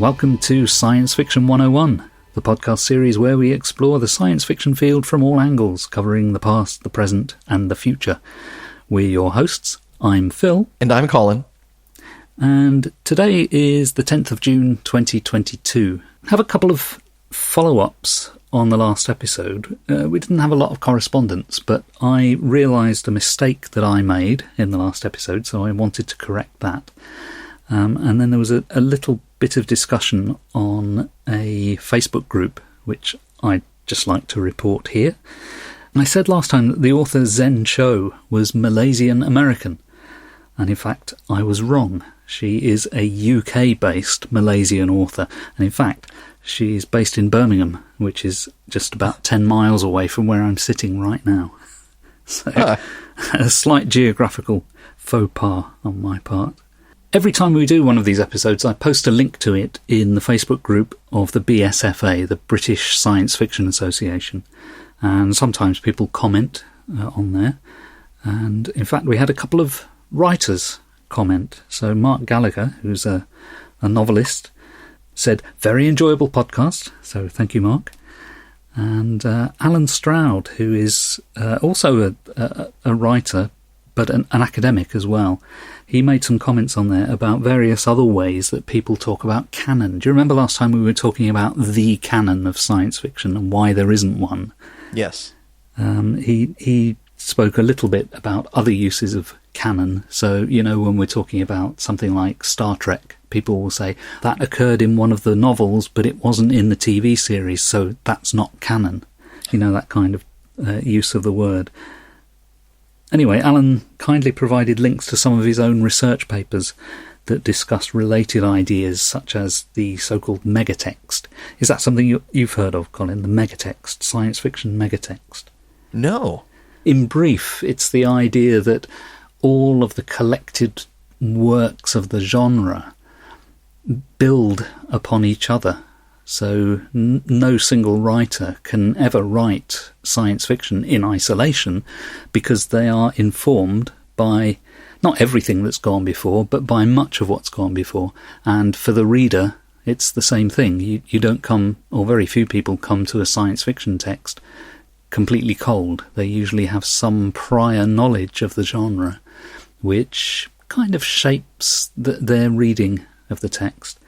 Welcome to Science Fiction 101, the podcast series where we explore the science fiction field from all angles, covering the past, the present, and the future. We're your hosts. I'm Phil. And I'm Colin. And today is the 10th of June 2022. I have a couple of follow-ups on the last episode. We didn't have a lot of correspondence, but I realised a mistake that I made in the last episode, so I wanted to correct that. And then there was a little bit of discussion on a Facebook group, which I'd just like to report here. And I said last time that the author Zen Cho was Malaysian-American. And in fact, I was wrong. She is a UK-based Malaysian author. And in fact, she's based in Birmingham, which is just about 10 miles away from where I'm sitting right now. So a slight geographical faux pas on my part. Every time we do one of these episodes, I post a link to it in the Facebook group of the BSFA, the British Science Fiction Association. And sometimes people comment on there. And in fact, we had a couple of writers comment. So Mark Gallagher, who's a novelist, said, "Very enjoyable podcast." So thank you, Mark. And Alan Stroud, who is also a writer, but an academic as well. He made some comments on there about various other ways that people talk about canon. Do you remember last time we were talking about the canon of science fiction and why there isn't one? Yes. He spoke a little bit about other uses of canon. So, you know, when we're talking about something like Star Trek, people will say, that occurred in one of the novels, but it wasn't in the TV series, so that's not canon. You know, that kind of use of the word. Anyway, Alan kindly provided links to some of his own research papers that discuss related ideas, such as the so-called megatext. Is that something you've heard of, Colin, the megatext, science fiction megatext? No. In brief, it's the idea that all of the collected works of the genre build upon each other. So no single writer can ever write science fiction in isolation because they are informed by not everything that's gone before, but by much of what's gone before. And for the reader, it's the same thing. You don't come, or very few people come to a science fiction text completely cold. They usually have some prior knowledge of the genre, which kind of shapes their reading of the text.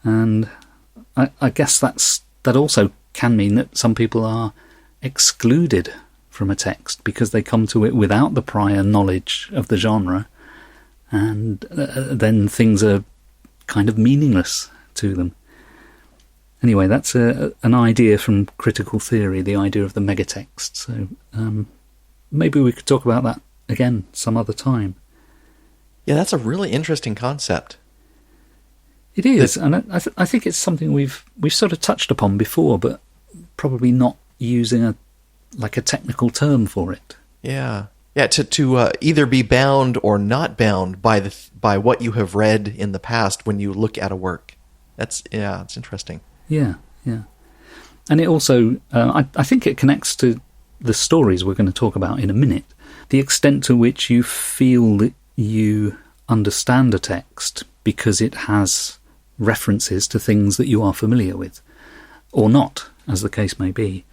And I guess that also can mean that some people are excluded from a text because they come to it without the prior knowledge of the genre, and then things are kind of meaningless to them. Anyway, that's an idea from critical theory, the idea of the megatext. So maybe we could talk about that again some other time. Yeah, that's a really interesting concept. It is, and I think it's something we've sort of touched upon before, but probably not using a technical term for it. Yeah. To either be bound or not bound by what you have read in the past when you look at a work. It's interesting. Yeah, and it also I think it connects to the stories we're going to talk about in a minute. The extent to which you feel that you understand a text because it has references to things that you are familiar with, or not, as the case may be.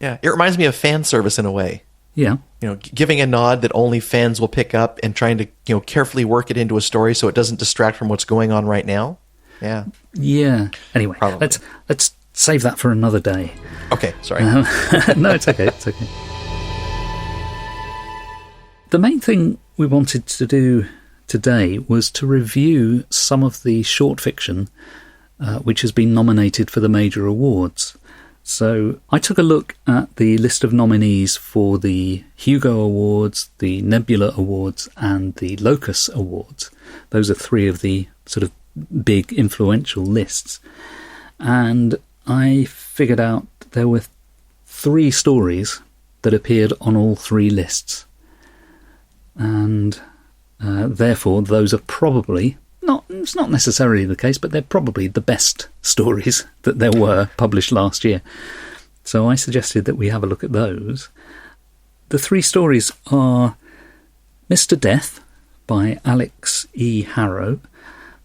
Yeah, it reminds me of fan service in a way. Yeah. You know, giving a nod that only fans will pick up and trying to, carefully work it into a story so it doesn't distract from what's going on right now. Yeah. Yeah. Anyway, probably. Let's save that for another day. Okay, sorry. No, it's okay. It's okay. The main thing we wanted to do today was to review some of the short fiction which has been nominated for the major awards. So I took a look at the list of nominees for the Hugo Awards, the Nebula Awards, and the Locus Awards. Those are three of the sort of big influential lists. And I figured out there were 3 stories that appeared on all 3 lists. And therefore, those are probably, it's not necessarily the case, but they're probably the best stories that there were published last year. So I suggested that we have a look at those. The 3 stories are Mr. Death by Alex E. Harrow,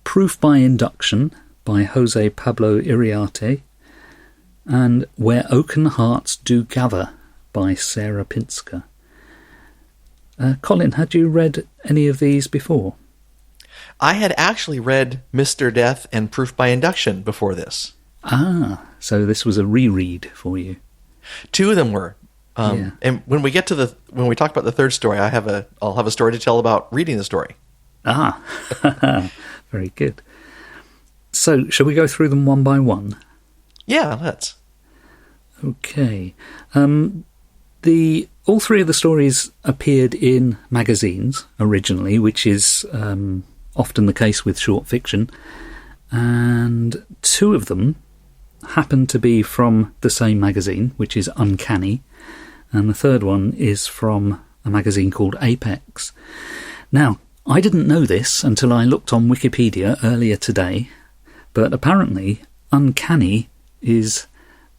Proof by Induction by Jose Pablo Iriarte, and Where Oaken Hearts Do Gather by Sarah Pinsker. Colin, had you read any of these before? I had actually read Mr. Death and Proof by Induction before this. Ah, so this was a reread for you. Two of them were. And when we talk about the third story, I'll have a story to tell about reading the story. Ah, very good. So, shall we go through them one by one? Yeah, let's. Okay. All three of the stories appeared in magazines originally, which is often the case with short fiction, and two of them happen to be from the same magazine, which is Uncanny, and the third one is from a magazine called Apex. Now, I didn't know this until I looked on Wikipedia earlier today, but apparently Uncanny is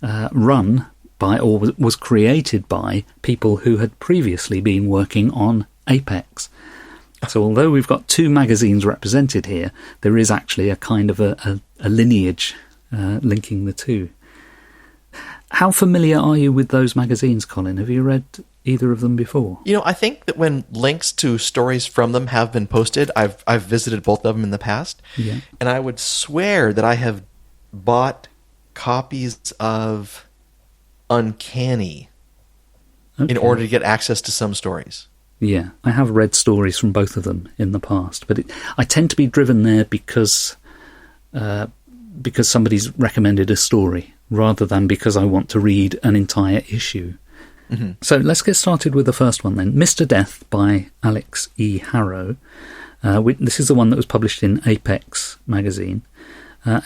run by, or was created by, people who had previously been working on Apex. So although we've got two magazines represented here, there is actually a kind of a lineage linking the two. How familiar are you with those magazines, Colin? Have you read either of them before? I think that when links to stories from them have been posted, I've visited both of them in the past, and I would swear that I have bought copies of Uncanny in order to get access to some stories. Yeah, I have read stories from both of them in the past, but I tend to be driven there because somebody's recommended a story, rather than because I want to read an entire issue. Mm-hmm. So let's get started with the first one then. Mr. Death by Alex E. Harrow. This is the one that was published in Apex magazine.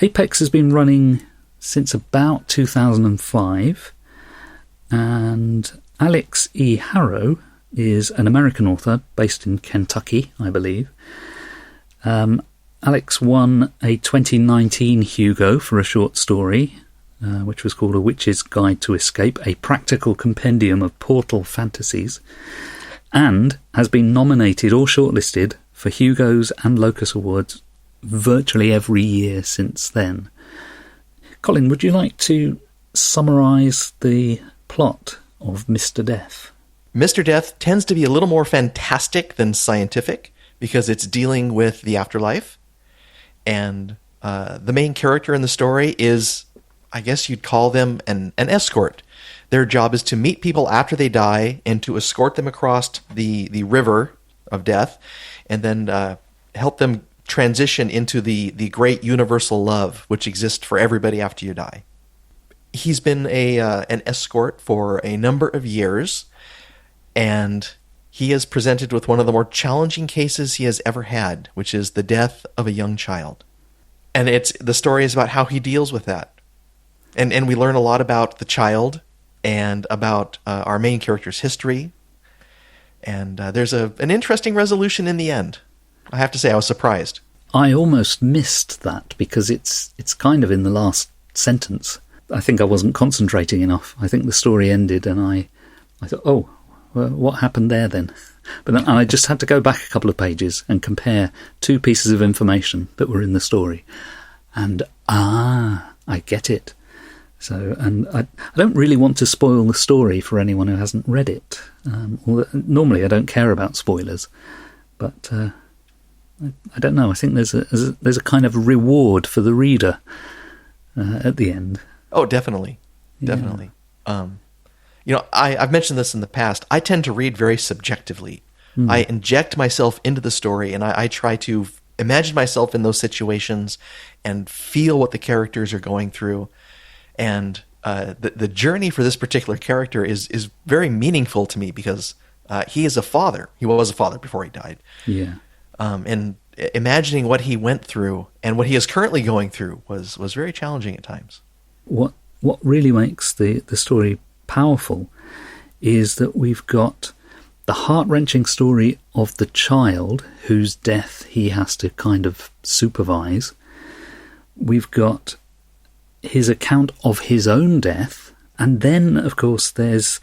Apex has been running since about 2005, and Alex E. Harrow is an American author based in Kentucky, I believe. Alex won a 2019 Hugo for a short story, which was called A Witch's Guide to Escape, a practical compendium of portal fantasies, and has been nominated or shortlisted for Hugos and Locus Awards virtually every year since then. Colin, would you like to summarise the plot of Mr. Death? Mr. Death tends to be a little more fantastic than scientific because it's dealing with the afterlife. And the main character in the story is, I guess you'd call them an escort. Their job is to meet people after they die and to escort them across the river of death, and then help them transition into the great universal love which exists for everybody after you die. He's been an escort for a number of years, and he is presented with one of the more challenging cases he has ever had, which is the death of a young child. And the story is about how he deals with that. And we learn a lot about the child and about our main character's history. And there's an interesting resolution in the end. I have to say, I was surprised. I almost missed that because it's kind of in the last sentence. I think I wasn't concentrating enough. I think the story ended and I thought, oh, well, what happened there then? But then I just had to go back a couple of pages and compare two pieces of information that were in the story. And, I get it. So, and I don't really want to spoil the story for anyone who hasn't read it. Normally I don't care about spoilers, but I don't know. I think there's a kind of reward for the reader at the end. Oh, definitely. Definitely. Yeah. I've mentioned this in the past. I tend to read very subjectively. I inject myself into the story, and I try to imagine myself in those situations and feel what the characters are going through. And the journey for this particular character is very meaningful to me because he is a father. He was a father before he died. Yeah. And imagining what he went through and what he is currently going through was very challenging at times. What really makes the story powerful is that we've got the heart-wrenching story of the child whose death he has to kind of supervise. We've got his account of his own death, and then, of course, there's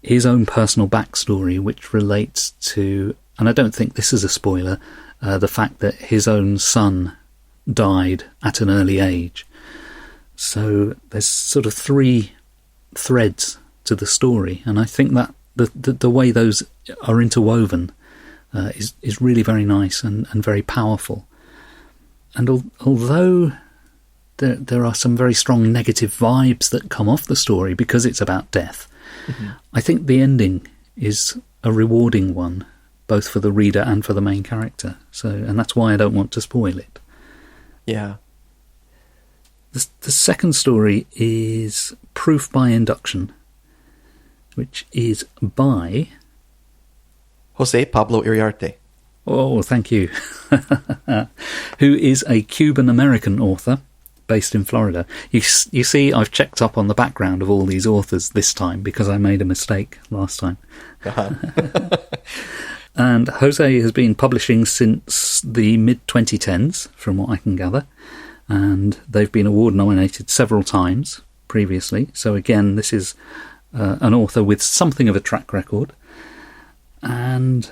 his own personal backstory, which relates to, and I don't think this is a spoiler, the fact that his own son died at an early age. So there's sort of 3 threads to the story, and I think that the way those are interwoven is really very nice and very powerful. And although there are some very strong negative vibes that come off the story because it's about death, I think the ending is a rewarding one, both for the reader and for the main character. And that's why I don't want to spoil it. Yeah. The second story is Proof by Induction, which is by Jose Pablo Iriarte. Oh, thank you. Who is a Cuban-American author based in Florida. You see, I've checked up on the background of all these authors this time because I made a mistake last time. And Jose has been publishing since the mid-2010s, from what I can gather. And they've been award-nominated several times previously. So again, this is an author with something of a track record. And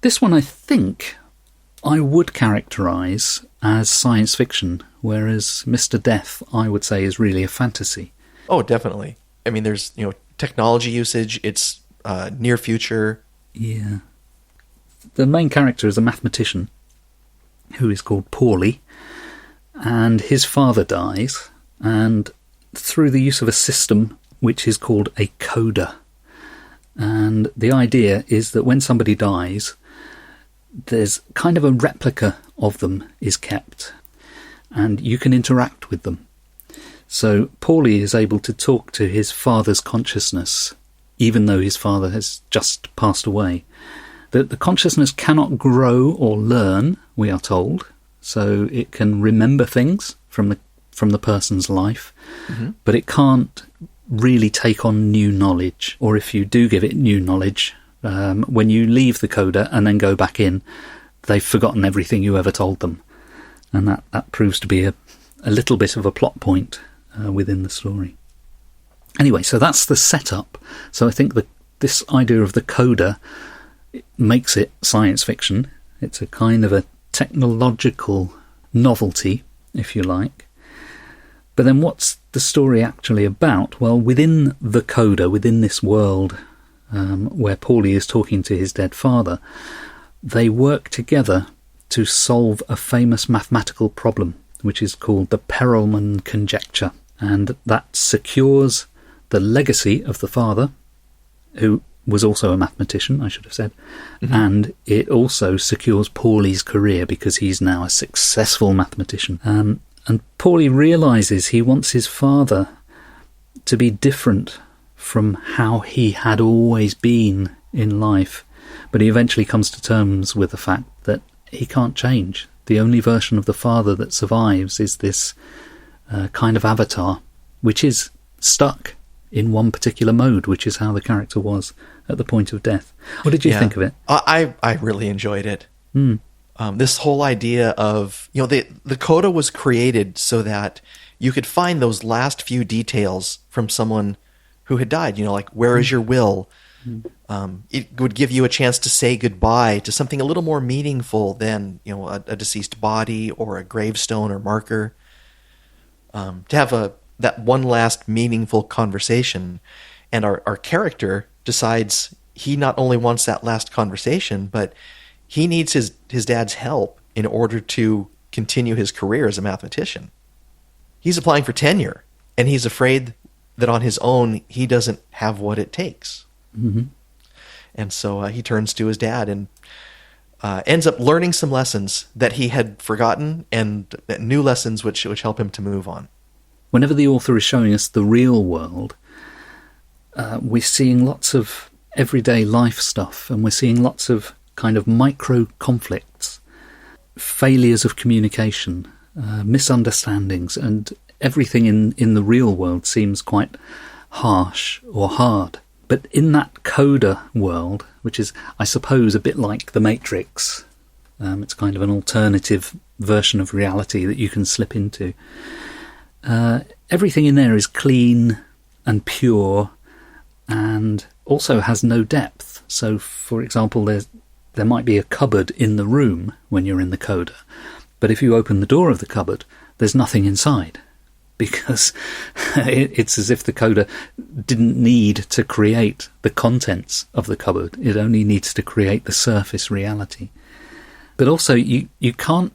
this one, I think, I would characterise as science fiction, whereas Mr. Death, I would say, is really a fantasy. Oh, definitely. I mean, there's technology usage. It's near future. Yeah. The main character is a mathematician who is called Paulie, and his father dies, and through the use of a system which is called a coda. And the idea is that when somebody dies, there's kind of a replica of them is kept, and you can interact with them. So Paulie is able to talk to his father's consciousness, even though his father has just passed away. The consciousness cannot grow or learn, we are told, so it can remember things from the person's life, but it can't really take on new knowledge. Or if you do give it new knowledge, when you leave the coda and then go back in, they've forgotten everything you ever told them. And that proves to be a little bit of a plot point within the story. Anyway, so that's the setup. So I think this idea of the coda makes it science fiction. It's a kind of a technological novelty, if you like. But then what's the story actually about? Well, within the coda, within this world where Paulie is talking to his dead father, they work together to solve a famous mathematical problem, which is called the Perelman conjecture. And that secures the legacy of the father, who was also a mathematician, I should have said, and it also secures Paulie's career because he's now a successful mathematician. And Paulie realises he wants his father to be different from how he had always been in life, but he eventually comes to terms with the fact that he can't change. The only version of the father that survives is this kind of avatar, which is stuck in one particular mode, which is how the character was at the point of death. What did you think of it? I really enjoyed it. This whole idea of, the coda was created so that you could find those last few details from someone who had died, like, where is your will? It would give you a chance to say goodbye to something a little more meaningful than, a deceased body or a gravestone or marker. To have that one last meaningful conversation. And our character decides he not only wants that last conversation, but he needs his dad's help in order to continue his career as a mathematician. He's applying for tenure, and he's afraid that on his own he doesn't have what it takes. And so he turns to his dad and ends up learning some lessons that he had forgotten, and new lessons which help him to move on. Whenever the author is showing us the real world, we're seeing lots of everyday life stuff, and we're seeing lots of kind of micro conflicts, failures of communication, misunderstandings, and everything in the real world seems quite harsh or hard. But in that coda world, which is, I suppose, a bit like The Matrix, it's kind of an alternative version of reality that you can slip into. Everything in there is clean and pure and also has no depth. So, for example, there might be a cupboard in the room when you're in the coda, But if you open the door of the cupboard, there's nothing inside, because it's as if the coder didn't need to create the contents of the cupboard. It only needs to create the surface reality. But also, you can't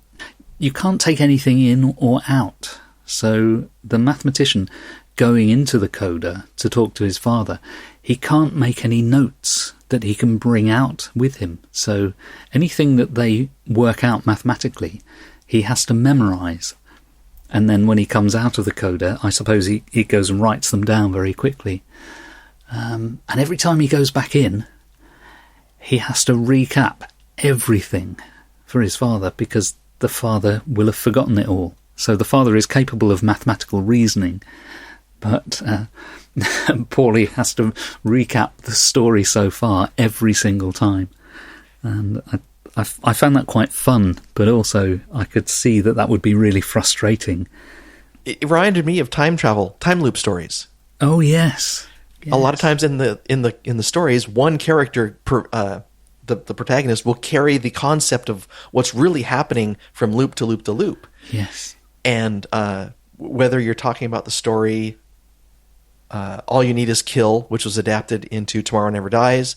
take anything in or out. So the mathematician going into the coder to talk to his father, he can't make any notes that he can bring out with him. So anything that they work out mathematically, he has to memorize. And then when he comes out of the coder, I suppose he goes and writes them down very quickly. And every time he goes back in, he has to recap everything for his father, because the father will have forgotten it all. So the father is capable of mathematical reasoning, but Paulie has to recap the story so far every single time. And I found that quite fun, but also I could see that would be really frustrating. It reminded me of time loop stories. Oh yes. A lot of times in the stories, one character, the protagonist, will carry the concept of what's really happening from loop to loop to loop. Yes. And whether you're talking about the story All You Need Is Kill, which was adapted into Tomorrow Never Dies,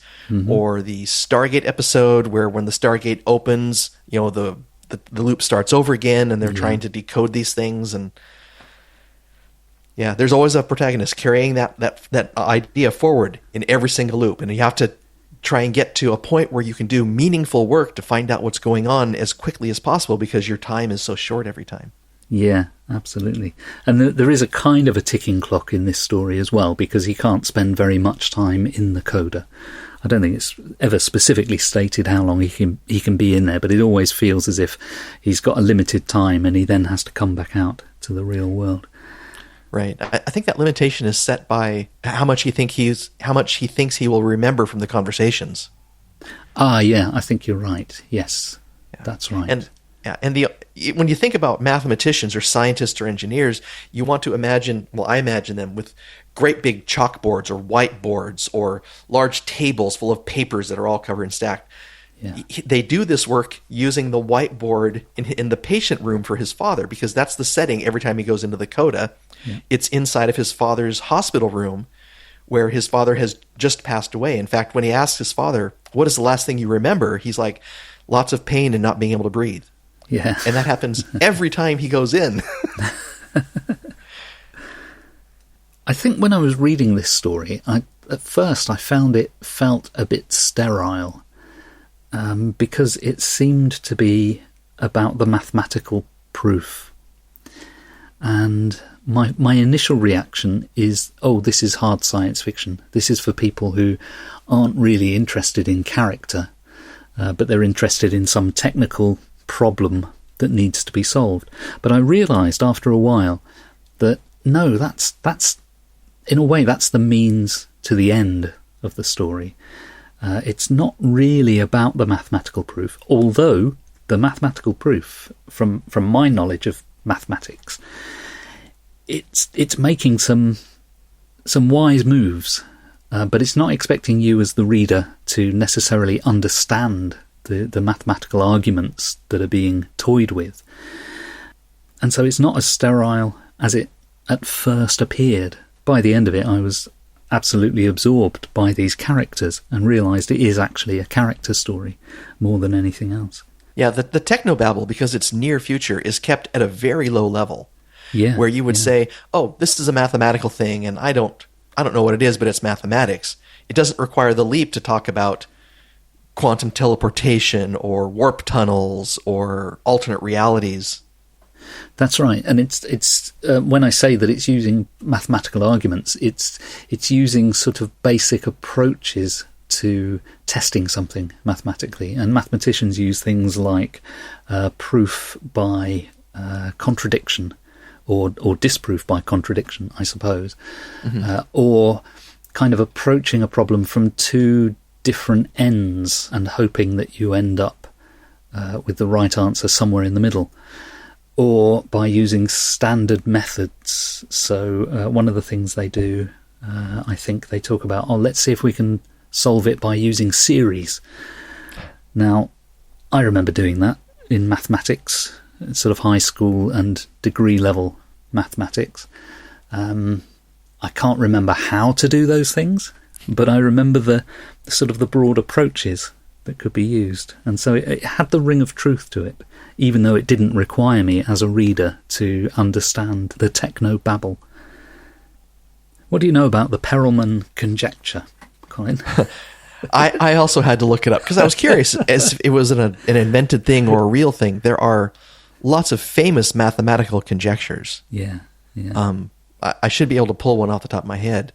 or the Stargate episode where when the Stargate opens, the loop starts over again and they're trying to decode these things. And yeah, there's always a protagonist carrying that idea forward in every single loop. And you have to try and get to a point where you can do meaningful work to find out what's going on as quickly as possible, because your time is so short every time. Yeah, absolutely. And there is a kind of a ticking clock in this story as well, because he can't spend very much time in the coder. I don't think it's ever specifically stated how long he can be in there, but it always feels as if he's got a limited time and he then has to come back out to the real world. Right. I think that limitation is set by how much he thinks he will remember from the conversations. Yeah, I think you're right. Yes, that's right. And when you think about mathematicians or scientists or engineers, you want to imagine, I imagine them with great big chalkboards or whiteboards or large tables full of papers that are all covered and stacked. Yeah. They do this work using the whiteboard in the patient room for his father, because that's the setting every time he goes into the coda. Yeah. It's inside of his father's hospital room where his father has just passed away. In fact, when he asks his father, what is the last thing you remember? He's like, lots of pain and not being able to breathe. Yeah. And that happens every time he goes in. I think when I was reading this story, at first I found it felt a bit sterile, because it seemed to be about the mathematical proof. And my initial reaction is, this is hard science fiction. This is for people who aren't really interested in character, but they're interested in some technical problem that needs to be solved. But I realised after a while that no, that's in a way that's the means to the end of the story. It's not really about the mathematical proof, although the mathematical proof, from my knowledge of mathematics, it's making some wise moves, but it's not expecting you as the reader to necessarily understand the mathematical arguments that are being toyed with. And so it's not as sterile as it at first appeared. By the end of it, I was absolutely absorbed by these characters and realised it is actually a character story more than anything else. Yeah, the technobabble, because it's near future, is kept at a very low level. Yeah, where you would say, this is a mathematical thing, and I don't know what it is, but it's mathematics. It doesn't require the leap to talk about quantum teleportation or warp tunnels or alternate realities. That's right, and it's when I say that it's using mathematical arguments, it's using sort of basic approaches to testing something mathematically, and mathematicians use things like proof by contradiction, or disproof by contradiction, I suppose, or kind of approaching a problem from two different ends and hoping that you end up with the right answer somewhere in the middle, or by using standard methods. So one of the things they do, I think they talk about, let's see if we can solve it by using series. Now, I remember doing that in mathematics sort of high school and degree level mathematics. I can't remember how to do those things, but I remember the sort of the broad approaches that could be used. And so it had the ring of truth to it, even though it didn't require me as a reader to understand the techno-babble. What do you know about the Perelman conjecture, Colin? I also had to look it up because I was curious as if it was an invented thing or a real thing. There are lots of famous mathematical conjectures. Yeah. I should be able to pull one off the top of my head,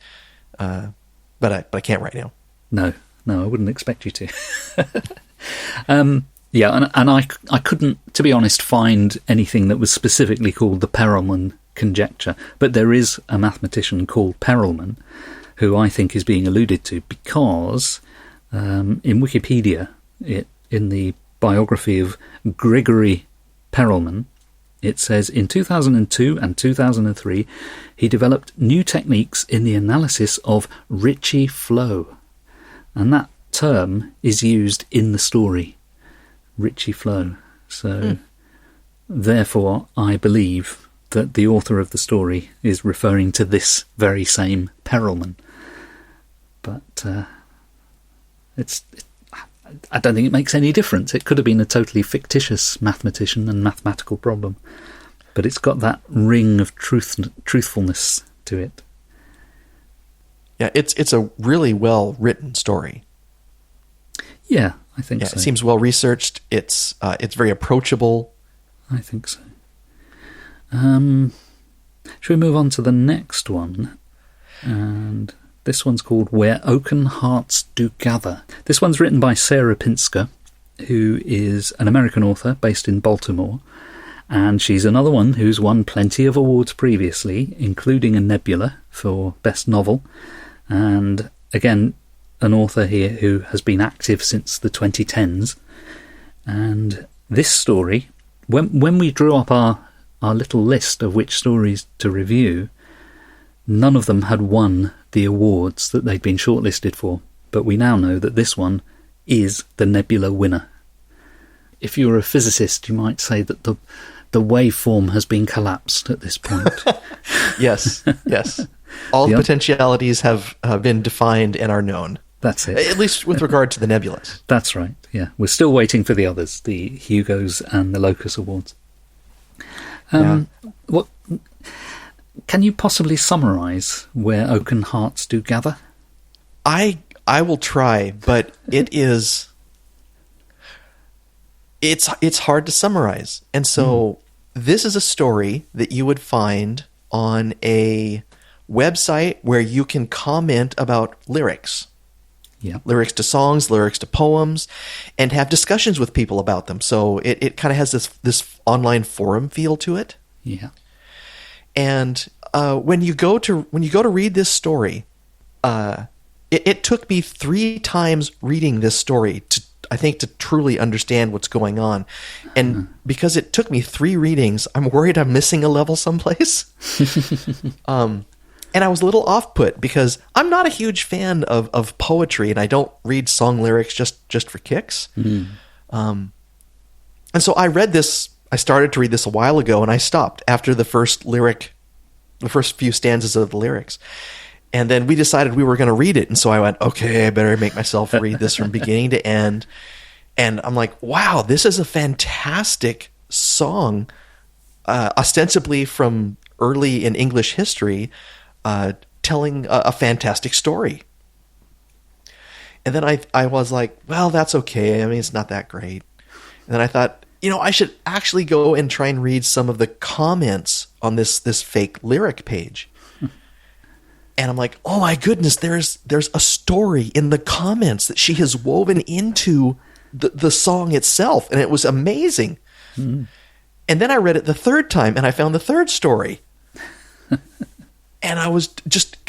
but I can't right now. No, I wouldn't expect you to. And I couldn't, to be honest, find anything that was specifically called the Perelman conjecture. But there is a mathematician called Perelman, who I think is being alluded to because in Wikipedia, in the biography of Grigory Perelman, it says in 2002 and 2003, he developed new techniques in the analysis of Ricci flow. And that term is used in the story, Ricci flow. So, therefore, I believe that the author of the story is referring to this very same Perelman. But I don't think it makes any difference. It could have been a totally fictitious mathematician and mathematical problem, but it's got that ring of truthfulness to it. Yeah, it's a really well written story. Yeah, I think so. It seems well researched. It's very approachable. I think so. Should we move on to the next one? And this one's called Where Oaken Hearts Do Gather. This one's written by Sarah Pinsker, who is an American author based in Baltimore. And she's another one who's won plenty of awards previously, including a Nebula for Best Novel. And again, an author here who has been active since the 2010s. And this story, when we drew up our little list of which stories to review, none of them had won the awards that they'd been shortlisted for. But we now know that this one is the Nebula winner. If you were a physicist, you might say that the waveform has been collapsed at this point. Yes. All the potentialities have been defined and are known. That's it. At least with regard to the nebulas. That's right, yeah. We're still waiting for the others, the Hugos and the Locus Awards. What can you possibly summarise Where Oaken Hearts Do Gather? I will try, but it's hard to summarize. And so this is a story that you would find on a website where you can comment about lyrics. Yeah. Lyrics to songs, lyrics to poems, and have discussions with people about them. So it kind of has this online forum feel to it. Yeah. And when you go to read this story, it took me 3 times reading this story to truly understand what's going on. And because it took me 3 readings, I'm worried I'm missing a level someplace. And I was a little off-put because I'm not a huge fan of poetry, and I don't read song lyrics just for kicks. And so I started to read this a while ago, and I stopped after the first few stanzas of the lyrics. And then we decided we were going to read it, and so I went, okay, I better make myself read this from beginning to end. And I'm like, wow, this is a fantastic song, ostensibly from early in English history, telling a fantastic story. And then I was like, well, that's okay. I mean, it's not that great. And then I thought, I should actually go and try and read some of the comments on this fake lyric page. And I'm like, oh my goodness, there's a story in the comments that she has woven into the song itself. And it was amazing. And then I read it the 3rd time and I found the 3rd story. And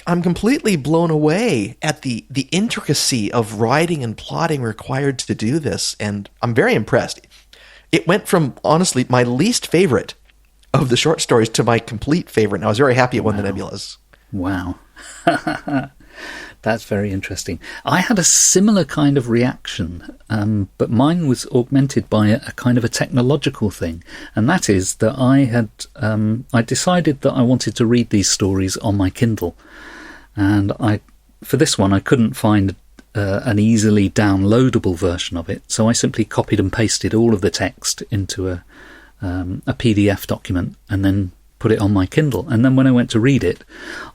I'm completely blown away at the intricacy of writing and plotting required to do this. And I'm very impressed. It went from, honestly, my least favorite of the short stories to my complete favorite. And I was very happy it won the Nebulas. Wow. That's very interesting. I had a similar kind of reaction, but mine was augmented by a kind of a technological thing, and that is that I decided that I wanted to read these stories on my Kindle, and for this one I couldn't find an easily downloadable version of it, so I simply copied and pasted all of the text into a PDF document and then put it on my Kindle. And then when I went to read it,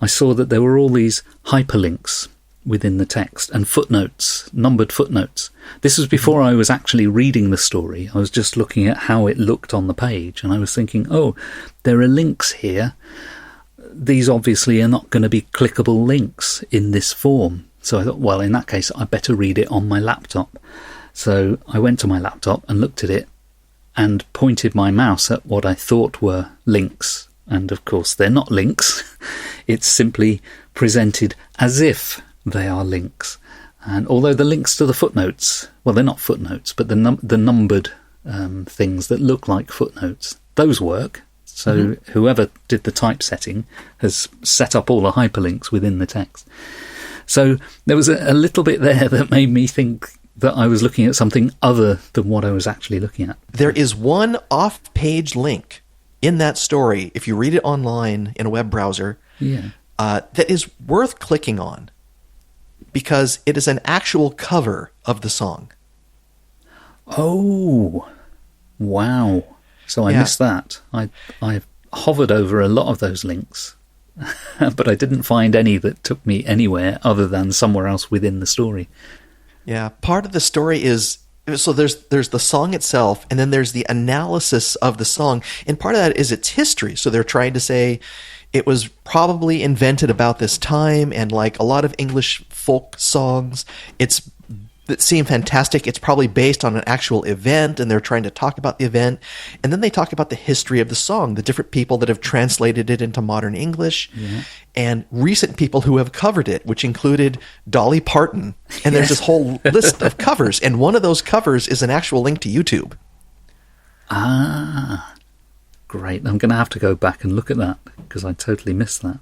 I saw that there were all these hyperlinks within the text and footnotes, numbered footnotes. This was before I was actually reading the story. I was just looking at how it looked on the page, and I was thinking, oh, there are links here. These obviously are not going to be clickable links in this form. So I thought, well, in that case, I better read it on my laptop. So I went to my laptop and looked at it and pointed my mouse at what I thought were links. And of course, they're not links. It's simply presented as if they are links. And although the links to the footnotes, well, they're not footnotes, but the numbered things that look like footnotes, those work. So whoever did the typesetting has set up all the hyperlinks within the text. So there was a little bit there that made me think that I was looking at something other than what I was actually looking at. There is one off-page link in that story, if you read it online in a web browser, that is worth clicking on because it is an actual cover of the song. Oh, wow. So I missed that. I hovered over a lot of those links, but I didn't find any that took me anywhere other than somewhere else within the story. Yeah, part of the story is, so there's the song itself, and then there's the analysis of the song, and part of that is its history. So they're trying to say it was probably invented about this time, and like a lot of English folk songs, that seem fantastic. It's probably based on an actual event, and they're trying to talk about the event. And then they talk about the history of the song, the different people that have translated it into modern English, and recent people who have covered it, which included Dolly Parton. And there's this whole list of covers, and one of those covers is an actual link to YouTube. Ah, great. I'm going to have to go back and look at that, because I totally missed that.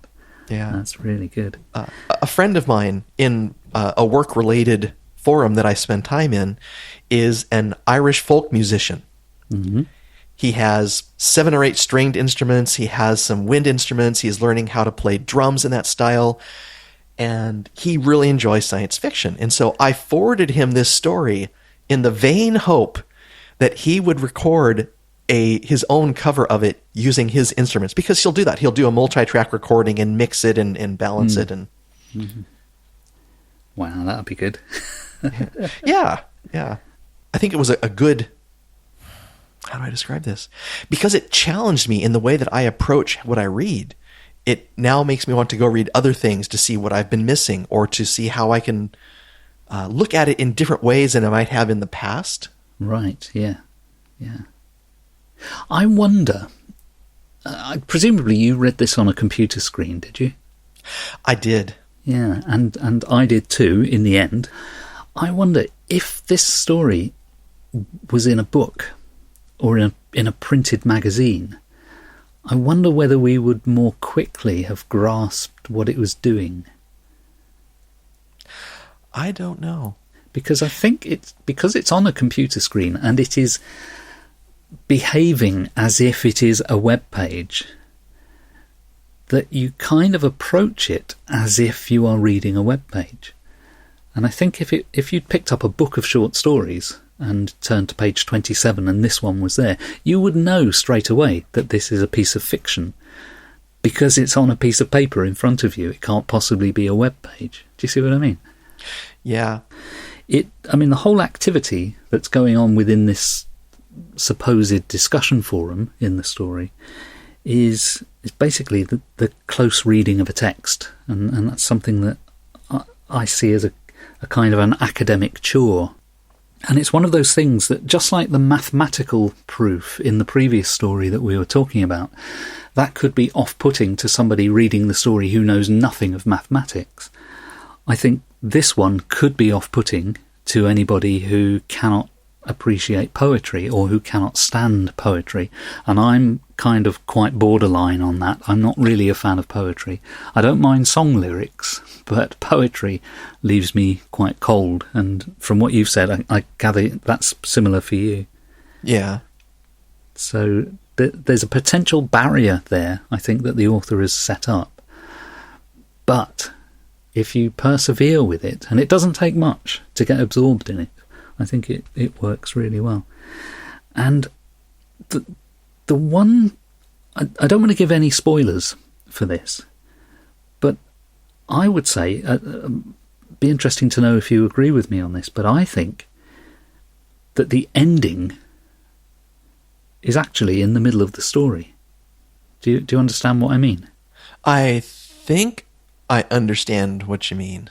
Yeah. That's really good. A friend of mine in a work-related forum that I spend time in is an Irish folk musician. Mm-hmm. He has 7 or 8 stringed instruments. He has some wind instruments. He is learning how to play drums in that style. And he really enjoys science fiction. And so I forwarded him this story in the vain hope that he would record his own cover of it using his instruments, because he'll do that. He'll do a multi-track recording and mix it and balance it. And wow, that would be good. Yeah. I think it was a good, how do I describe this? Because it challenged me in the way that I approach what I read. It now makes me want to go read other things to see what I've been missing, or to see how I can look at it in different ways than I might have in the past. Right, yeah. I wonder, presumably you read this on a computer screen, did you? I did. Yeah, and I did too, in the end. I wonder if this story was in a book or in a printed magazine, I wonder whether we would more quickly have grasped what it was doing. I don't know. Because I think because it's on a computer screen and it is behaving as if it is a web page, that you kind of approach it as if you are reading a web page. And I think if you'd picked up a book of short stories and turned to page 27 and this one was there, you would know straight away that this is a piece of fiction, because it's on a piece of paper in front of you. It can't possibly be a web page. Do you see what I mean? Yeah. The whole activity that's going on within this supposed discussion forum in the story is basically the close reading of a text, and that's something that I see as a kind of an academic chore. And it's one of those things that, just like the mathematical proof in the previous story that we were talking about, that could be off-putting to somebody reading the story who knows nothing of mathematics. I think this one could be off-putting to anybody who cannot appreciate poetry or who cannot stand poetry. And I'm kind of quite borderline on that. I'm not really a fan of poetry. I don't mind song lyrics, but poetry leaves me quite cold. And from what you've said, I gather that's similar for you. Yeah. So there's a potential barrier there, I think, that the author has set up. But if you persevere with it, and it doesn't take much to get absorbed in it, I think it works really well. And the one, I don't want to give any spoilers for this, but I would say, be interesting to know if you agree with me on this, but I think that the ending is actually in the middle of the story. Do you understand what I mean? I think I understand what you mean.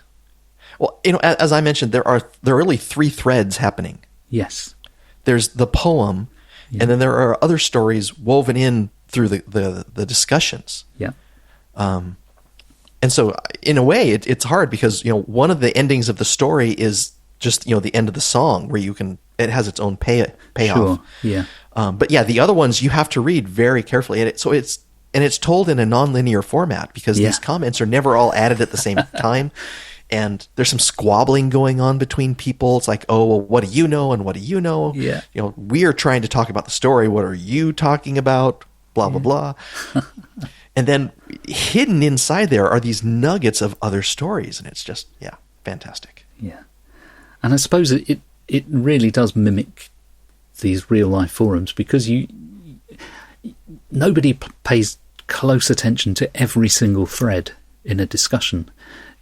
Well, as I mentioned, there are really three threads happening. Yes. There's the poem, and then there are other stories woven in through the discussions. Yeah. And so, in a way, it's hard because one of the endings of the story is just the end of the song where it has its own payoff. Sure. Yeah. But yeah, the other ones you have to read very carefully, and it's told in a nonlinear format because these comments are never all added at the same time. And there's some squabbling going on between people. It's like, oh, well, what do you know? And what do you know? Yeah. We are trying to talk about the story. What are you talking about? Blah, blah, blah. And then hidden inside there are these nuggets of other stories. And it's just, fantastic. Yeah. And I suppose it really does mimic these real life forums because nobody pays close attention to every single thread in a discussion.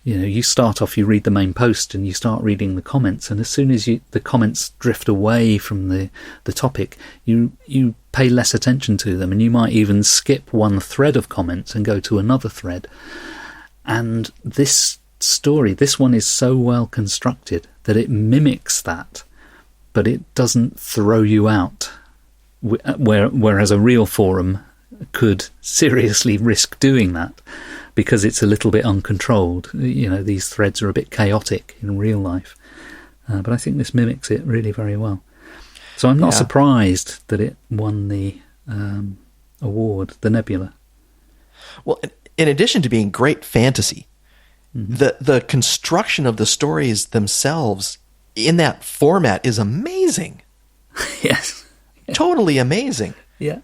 You start off, you read the main post and you start reading the comments, and as soon as the comments drift away from the topic, you pay less attention to them, and you might even skip one thread of comments and go to another thread. And this one is so well constructed that it mimics that, but it doesn't throw you out, whereas a real forum could seriously risk doing that. Because it's a little bit uncontrolled. These threads are a bit chaotic in real life. But I think this mimics it really very well. So I'm not surprised that it won the award, the Nebula. Well, in addition to being great fantasy, the construction of the stories themselves in that format is amazing. Yes. Totally amazing. Yeah.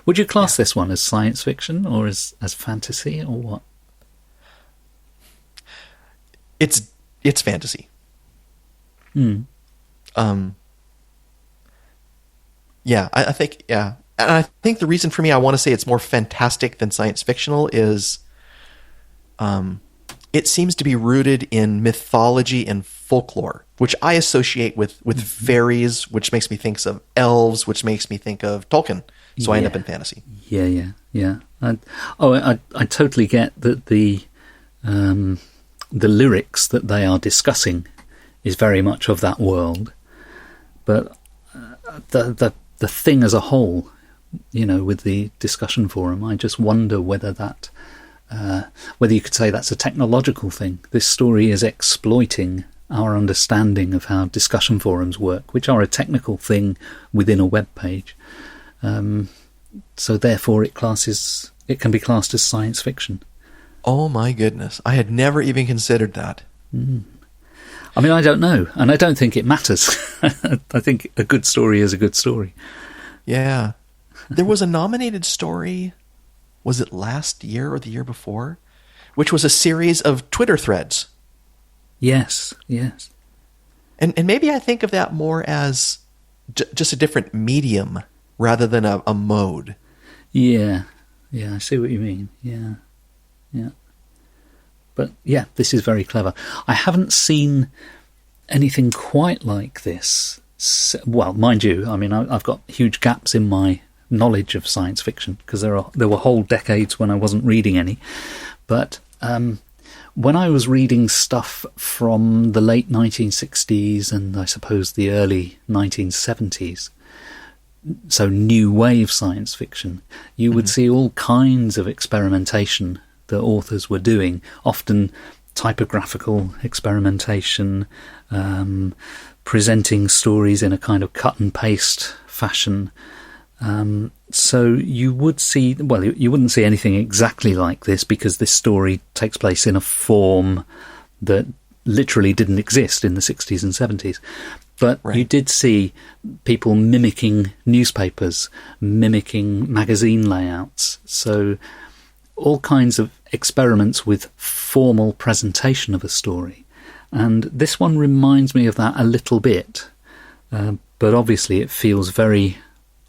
Would you class this one as science fiction or as fantasy or what? It's fantasy. Hmm. I think, and I think the reason for me I want to say it's more fantastic than science fictional is it seems to be rooted in mythology and folklore, which I associate with fairies, which makes me think of elves, which makes me think of Tolkien. So I end up in fantasy. Yeah. I totally get that the lyrics that they are discussing is very much of that world, but the thing as a whole, with the discussion forum, I just wonder whether that whether you could say that's a technological thing. This story is exploiting our understanding of how discussion forums work, which are a technical thing within a web page. So therefore it can be classed as science fiction. Oh my goodness. I had never even considered that. I mean, I don't know, and I don't think it matters. I think a good story is a good story. Yeah. There was a nominated story, was it last year or the year before, which was a series of Twitter threads. Yes. And maybe I think of that more as just a different medium rather than a mode. Yeah, I see what you mean. Yeah. But yeah, this is very clever. I haven't seen anything quite like this. Well, mind you, I mean, I've got huge gaps in my knowledge of science fiction because there were whole decades when I wasn't reading any. But when I was reading stuff from the late 1960s and I suppose the early 1970s, so new wave science fiction, you would see all kinds of experimentation that authors were doing, often typographical experimentation. presenting stories in a kind of cut and paste fashion. So you would see, well, you wouldn't see anything exactly like this because this story takes place in a form that literally didn't exist in the 60s and 70s. But you did see people mimicking newspapers, mimicking magazine layouts. So all kinds of experiments with formal presentation of a story. And this one reminds me of that a little bit. But obviously it feels very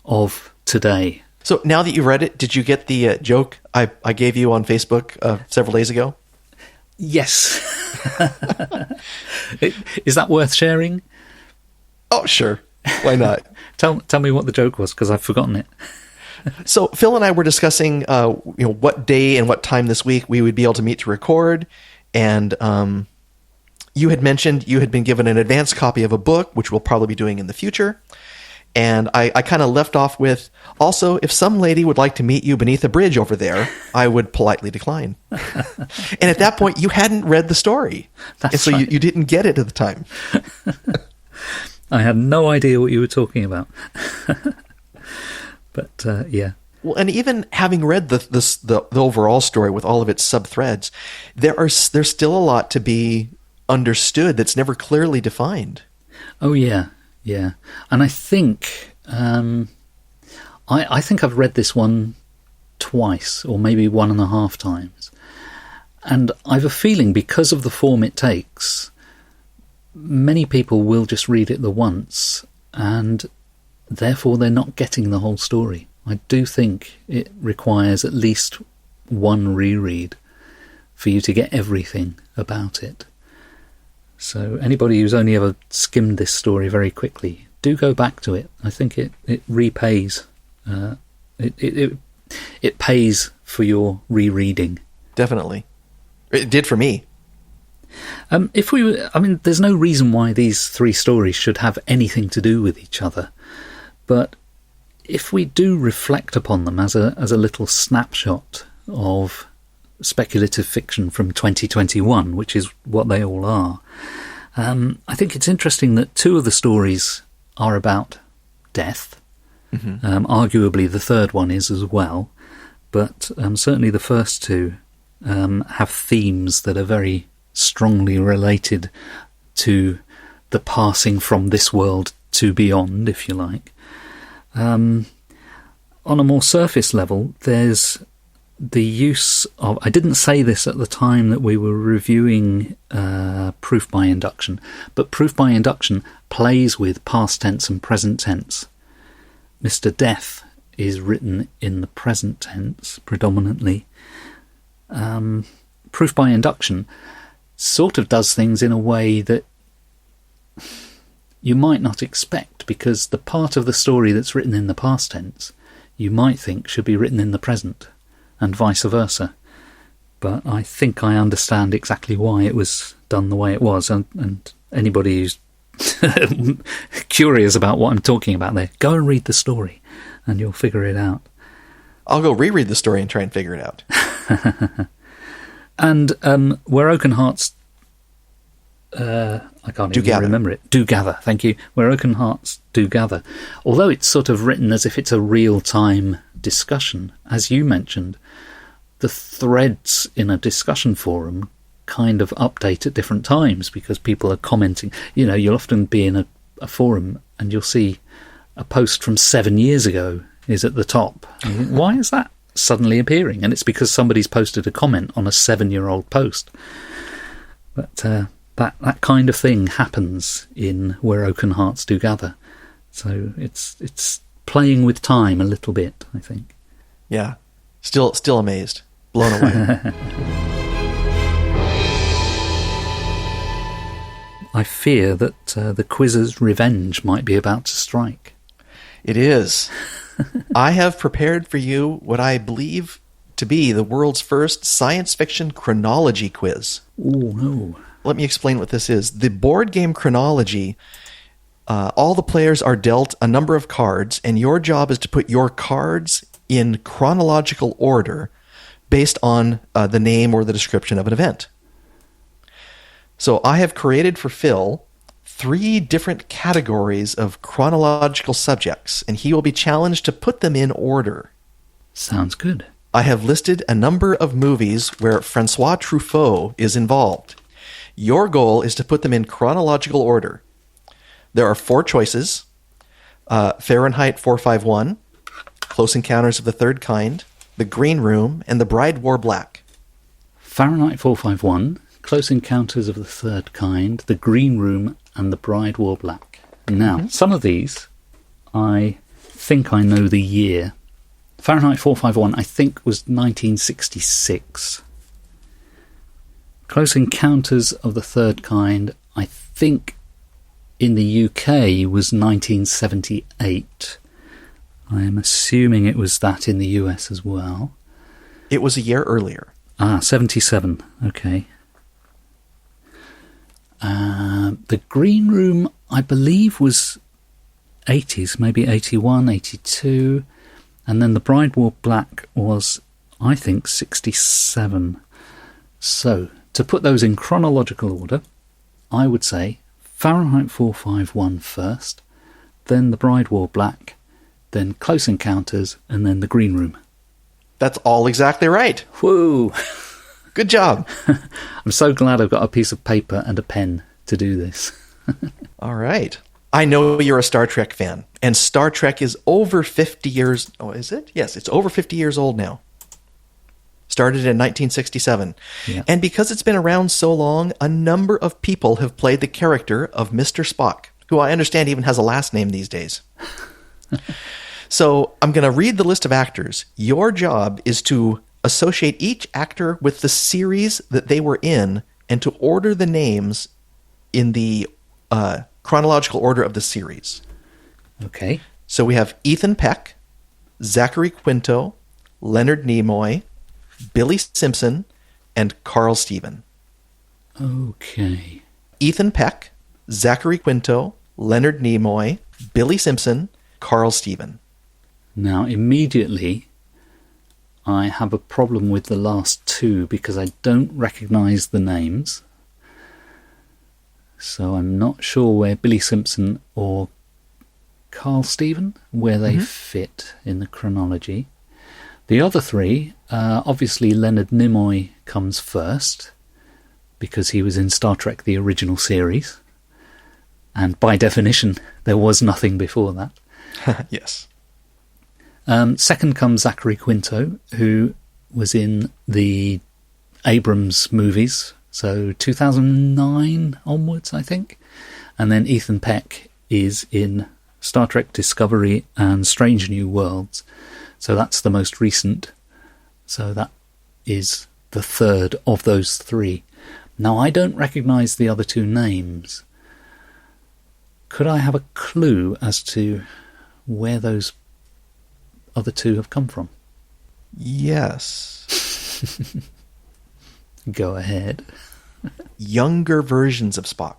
of today. So now that you've read it, did you get the joke I gave you on Facebook several days ago? Yes. Is that worth sharing? Oh, sure. Why not? Tell me what the joke was, because I've forgotten it. So Phil and I were discussing, what day and what time this week we would be able to meet to record, and you had mentioned you had been given an advance copy of a book, which we'll probably be doing in the future. And I kind of left off with, also, if some lady would like to meet you beneath a bridge over there, I would politely decline. And at that point, you hadn't read the story. That's and so right. you didn't get it at the time. I had no idea what you were talking about. But, yeah. Well, and even having read the overall story with all of its sub-threads, there's still a lot to be understood that's never clearly defined. Oh, yeah. Yeah, and I think I think I've read this one twice, or maybe 1.5 times, and I've a feeling because of the form it takes, many people will just read it the once, and therefore they're not getting the whole story. I do think it requires at least one reread for you to get everything about it. So anybody who's only ever skimmed this story very quickly, do go back to it. I think it repays. It pays for your rereading. Definitely. It did for me. There's no reason why these 3 stories should have anything to do with each other. But if we do reflect upon them as a little snapshot of speculative fiction from 2021, which is what they all are, I think it's interesting that 2 of the stories are about death. Mm-hmm. Arguably the third one is as well, but certainly the first 2 have themes that are very strongly related to the passing from this world to beyond, if you like. On a more surface level, there's the use of, I didn't say this at the time that we were reviewing proof by induction, but proof by induction plays with past tense and present tense. Mr. Death is written in the present tense predominantly. Proof by induction sort of does things in a way that you might not expect, because the part of the story that's written in the past tense you might think should be written in the present, and vice versa. But I think I understand exactly why it was done the way it was, and anybody who's curious about what I'm talking about there, go and read the story and you'll figure it out. I'll go reread the story and try and figure it out. And Where Oaken Hearts I can't even remember it. Do gather, thank you. Where Oaken Hearts do gather. Although it's sort of written as if it's a real-time discussion, as you mentioned, the threads in a discussion forum kind of update at different times because people are commenting. You know, you'll often be in a forum and you'll see a post from 7 years ago is at the top. And you think, why is that suddenly appearing? And it's because somebody's posted a comment on a 7-year-old post. But that kind of thing happens in Where Oaken Hearts Do Gather. So it's playing with time a little bit, I think. Yeah. Still amazed. Blown away. I fear that the quiz's revenge might be about to strike. It is. I have prepared for you what I believe to be the world's first science fiction chronology quiz. Oh, no. Let me explain what this is. The board game Chronology, all the players are dealt a number of cards, and your job is to put your cards in chronological order based on the name or the description of an event. So I have created for Phil 3 different categories of chronological subjects, and he will be challenged to put them in order. Sounds good. I have listed a number of movies where Francois Truffaut is involved. Your goal is to put them in chronological order. There are 4 choices: Fahrenheit 451, Close Encounters of the Third Kind, The Green Room, and The Bride Wore Black. Fahrenheit 451, Close Encounters of the Third Kind, The Green Room, and The Bride Wore Black. Now, some of these, I think I know the year. Fahrenheit 451, I think, was 1966. Close Encounters of the Third Kind, I think, in the UK was 1978. I am assuming it was that in the US as well. It was a year earlier. 77. Okay. The Green Room, I believe, was 80s, maybe 81, 82. And then The Bride Wore Black was, I think, 67. So, to put those in chronological order, I would say Fahrenheit 451 first, then The Bride Wore Black, then Close Encounters, and then The Green Room. That's all exactly right. Whoa! Good job. I'm so glad I've got a piece of paper and a pen to do this. All right. I know you're a Star Trek fan, and Star Trek is over 50 years... Oh, is it? Yes, it's over 50 years old now. Started in 1967. Yeah. And because it's been around so long, a number of people have played the character of Mr. Spock, who I understand even has a last name these days. So I'm going to read the list of actors. Your job is to associate each actor with the series that they were in and to order the names in the chronological order of the series. Okay. So we have Ethan Peck, Zachary Quinto, Leonard Nimoy, Billy Simpson, and Carl Steven. Okay. Ethan Peck, Zachary Quinto, Leonard Nimoy, Billy Simpson, Carl Steven. Now, immediately, I have a problem with the last 2 because I don't recognise the names. So I'm not sure where Billy Simpson or Carl Steven, where they fit in the chronology. The other 3, obviously Leonard Nimoy comes first, because he was in Star Trek the original series. And by definition, there was nothing before that. Yes. Second comes Zachary Quinto, who was in the Abrams movies, so 2009 onwards, I think. And then Ethan Peck is in Star Trek Discovery and Strange New Worlds. So that's the most recent. So that is the third of those 3. Now, I don't recognise the other 2 names. Could I have a clue as to where those other 2 have come from? Yes. Go ahead. Younger versions of Spock.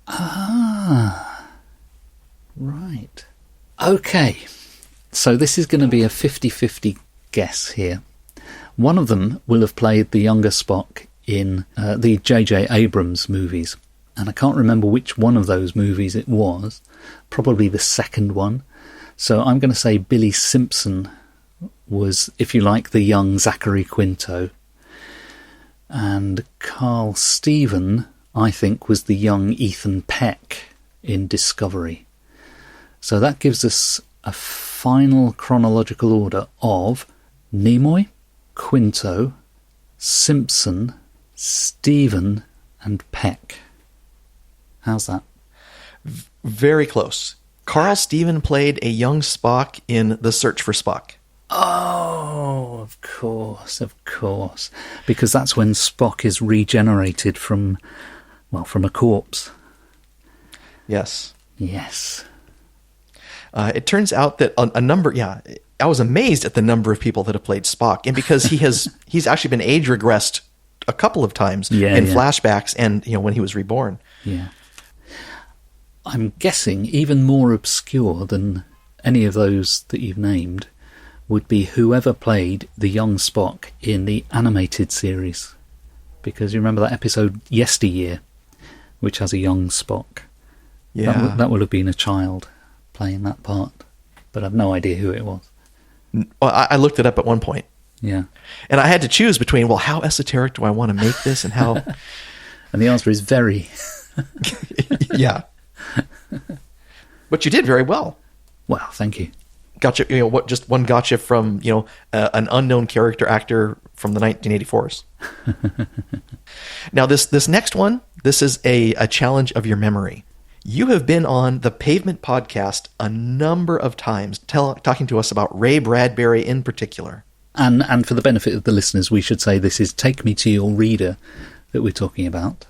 Ah. Right. Okay. So this is going to be a 50-50 guess here. One of them will have played the younger Spock in the J.J. Abrams movies. And I can't remember which one of those movies it was. Probably the second one. So I'm going to say Billy Simpson was, if you like, the young Zachary Quinto. And Carl Steven, I think, was the young Ethan Peck in Discovery. So that gives us a final chronological order of Nimoy, Quinto, Simpson, Steven, and Peck. How's that? Very close. Carl Steven played a young Spock in The Search for Spock. Oh, of course. Because that's when Spock is regenerated from a corpse. Yes. Yes. It turns out that a number, I was amazed at the number of people that have played Spock. And because he's actually been age regressed a couple of times in flashbacks and, when he was reborn. Yeah. I'm guessing even more obscure than any of those that you've named would be whoever played the young Spock in the animated series. Because you remember that episode Yesteryear, which has a young Spock. Yeah. That would have been a child playing that part, but I've no idea who it was. Well, I looked it up at one point. Yeah. And I had to choose between, well, how esoteric do I want to make this and how... And the answer is very. Yeah. But you did very well. Well, thank you. Gotcha. Just one gotcha from, an unknown character actor from the 1984s. Now, this next one, this is a challenge of your memory. You have been on the Pavement podcast a number of times, talking to us about Ray Bradbury in particular. And for the benefit of the listeners, we should say this is Take Me to Your Reader that we're talking about,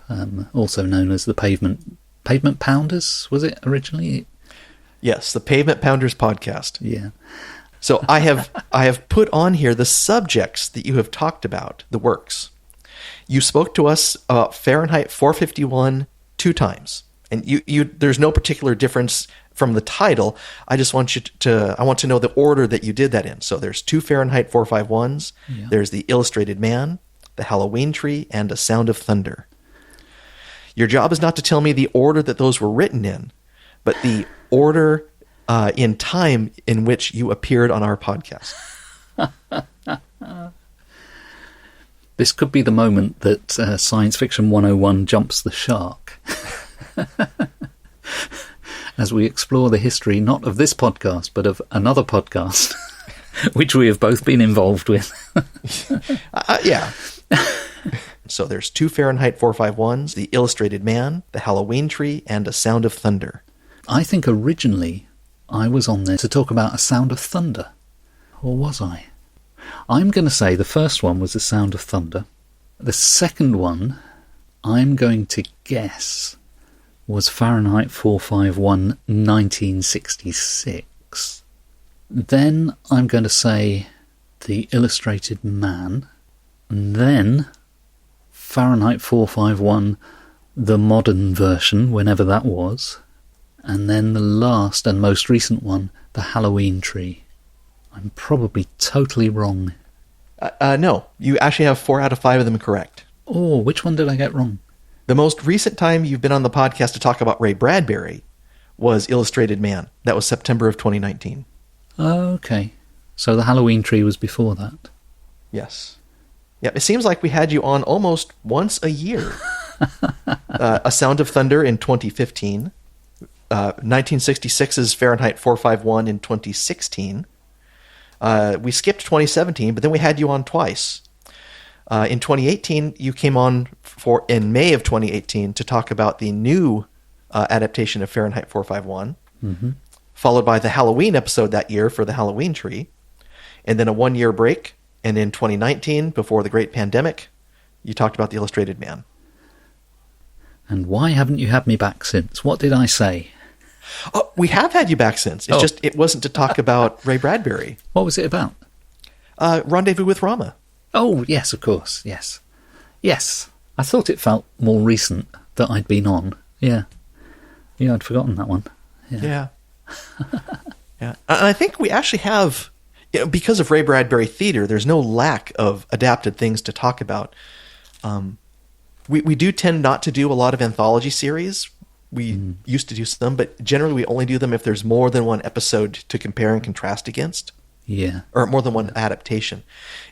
also known as the Pavement Pounders, was it originally? Yes, the Pavement Pounders podcast. Yeah. So I have put on here the subjects that you have talked about, the works. You spoke to us about Fahrenheit 451 2 times. And you there's no particular difference from the title. I just want I want to know the order that you did that in. So there's 2 Fahrenheit 451s. Yeah. There's The Illustrated Man, The Halloween Tree, and A Sound of Thunder. Your job is not to tell me the order that those were written in, but the order in time in which you appeared on our podcast. This could be the moment that Science Fiction 101 jumps the shark. As we explore the history not of this podcast, but of another podcast, which we have both been involved with. Yeah. So there's 2 Fahrenheit 451s, The Illustrated Man, The Halloween Tree, and A Sound of Thunder. I think originally I was on there to talk about A Sound of Thunder. Or was I? I'm going to say the first one was A Sound of Thunder. The second one, I'm going to guess, was Fahrenheit 451 1966. Then I'm going to say The Illustrated Man. And then Fahrenheit 451, the modern version, whenever that was. And then the last and most recent one, The Halloween Tree. I'm probably totally wrong. No, you actually have 4 out of 5 of them correct. Oh, which one did I get wrong? The most recent time you've been on the podcast to talk about Ray Bradbury was Illustrated Man. That was September of 2019. Okay. So The Halloween Tree was before that. Yes. Yeah, it seems like we had you on almost once a year. A Sound of Thunder in 2015. 1966's Fahrenheit 451 in 2016. We skipped 2017, but then we had you on twice. In 2018, you came on in May of 2018 to talk about the new adaptation of Fahrenheit 451, followed by the Halloween episode that year for the Halloween Tree, and then a 1-year break. And in 2019, before the great pandemic, you talked about The Illustrated Man. And why haven't you had me back since? What did I say? Oh, we have had you back since. It's just it wasn't to talk about Ray Bradbury. What was it about? Rendezvous with Rama. Oh, yes, of course, yes. Yes, I thought it felt more recent that I'd been on. Yeah. Yeah, I'd forgotten that one. Yeah. Yeah. And I think we actually have, because of Ray Bradbury theater, there's no lack of adapted things to talk about. We do tend not to do a lot of anthology series. We used to do some, but generally we only do them if there's more than one episode to compare and contrast against. Yeah. Or more than one adaptation.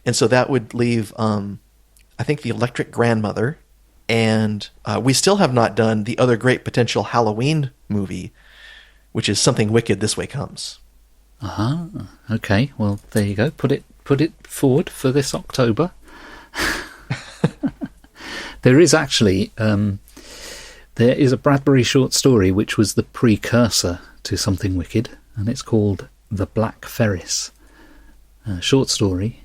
And so that would leave, I think, The Electric Grandmother, and we still have not done the other great potential Halloween movie, which is Something Wicked This Way Comes. Okay, well, there you go. Put it forward for this October. There is actually... there is a Bradbury short story which was the precursor to Something Wicked, and it's called The Black Ferris. A short story,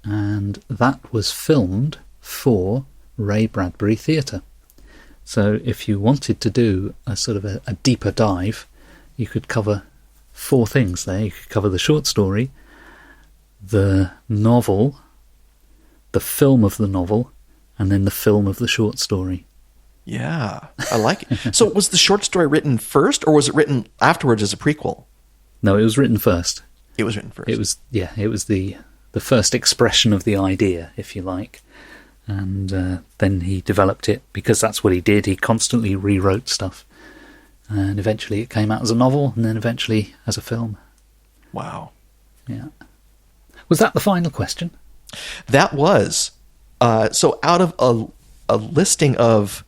and that was filmed for Ray Bradbury Theatre. So if you wanted to do a sort of a deeper dive, you could cover 4 things there. You could cover the short story, the novel, the film of the novel, and then the film of the short story. Yeah, I like it. So was the short story written first, or was it written afterwards as a prequel? No, it was written first. It was written first. It was the first expression of the idea, if you like. And then he developed it because that's what he did. He constantly rewrote stuff. And eventually it came out as a novel, and then eventually as a film. Wow. Yeah. Was that the final question? That was. So out of a listing of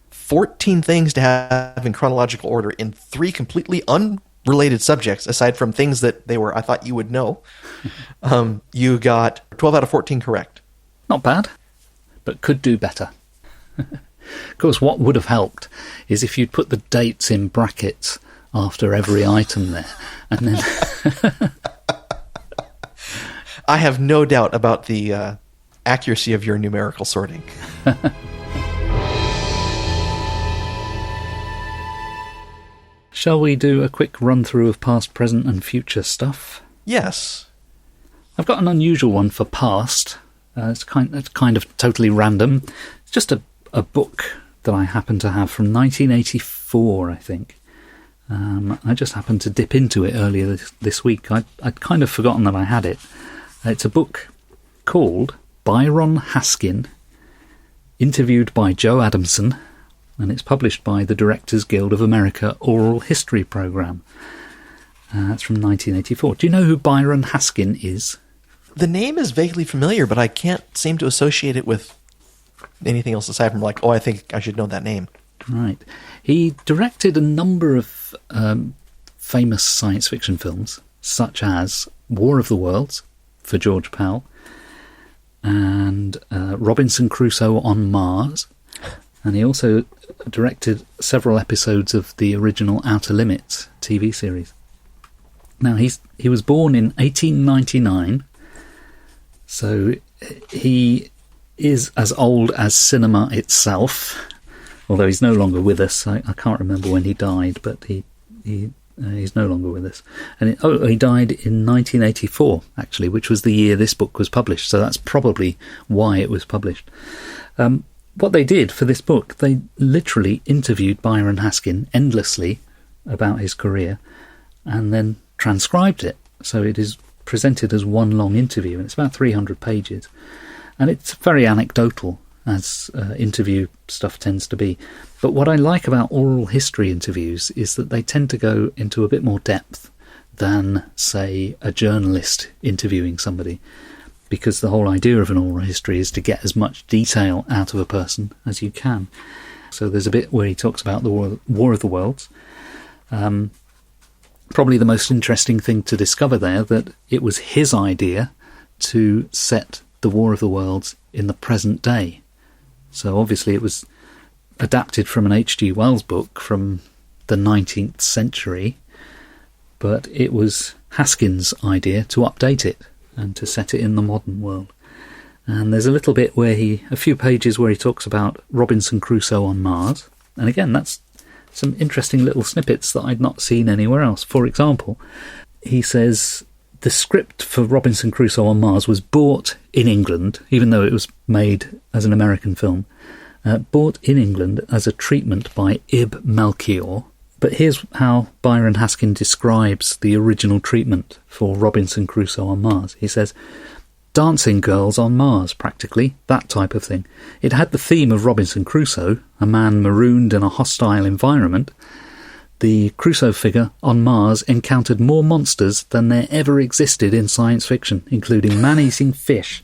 14 things to have in chronological order in 3 completely unrelated subjects, aside from things that I thought you would know, you got 12 out of 14 correct. Not bad, but could do better. Of course, what would have helped is if you'd put the dates in brackets after every item there, and then... I have no doubt about the accuracy of your numerical sorting. Shall we do a quick run-through of past, present and future stuff? Yes. I've got an unusual one for past. It's kind of totally random. It's just a book that I happen to have from 1984, I think. I just happened to dip into it earlier this week. I'd kind of forgotten that I had it. It's a book called Byron Haskin, interviewed by Joe Adamson, and it's published by the Directors Guild of America Oral History Programme. That's from 1984. Do you know who Byron Haskin is? The name is vaguely familiar, but I can't seem to associate it with anything else aside from I think I should know that name. Right. He directed a number of famous science fiction films, such as War of the Worlds for George Pell, and Robinson Crusoe on Mars, and he also directed several episodes of the original Outer Limits TV series. Now, he was born in 1899, so he is as old as cinema itself, although he's no longer with us. I can't remember when he died, but he's no longer with us. And he died in 1984, actually, which was the year this book was published, so that's probably why it was published. What they did for this book, they literally interviewed Byron Haskin endlessly about his career and then transcribed it. So it is presented as one long interview, and it's about 300 pages. And it's very anecdotal, as interview stuff tends to be. But what I like about oral history interviews is that they tend to go into a bit more depth than, say, a journalist interviewing somebody, because the whole idea of an oral history is to get as much detail out of a person as you can. So there's a bit where he talks about the War of the Worlds. Probably the most interesting thing to discover there, that it was his idea to set the War of the Worlds in the present day. So obviously it was adapted from an H.G. Wells book from the 19th century, but it was Haskin's idea to update it and to set it in the modern world. And there's a little bit a few pages where he talks about Robinson Crusoe on Mars. And again, that's some interesting little snippets that I'd not seen anywhere else. For example, he says the script for Robinson Crusoe on Mars was bought in England, even though it was made as an American film, bought in England as a treatment by Ib Melchior. But here's how Byron Haskin describes the original treatment for Robinson Crusoe on Mars. He says, dancing girls on Mars, practically, that type of thing. It had the theme of Robinson Crusoe, a man marooned in a hostile environment. The Crusoe figure on Mars encountered more monsters than there ever existed in science fiction, including man-eating fish.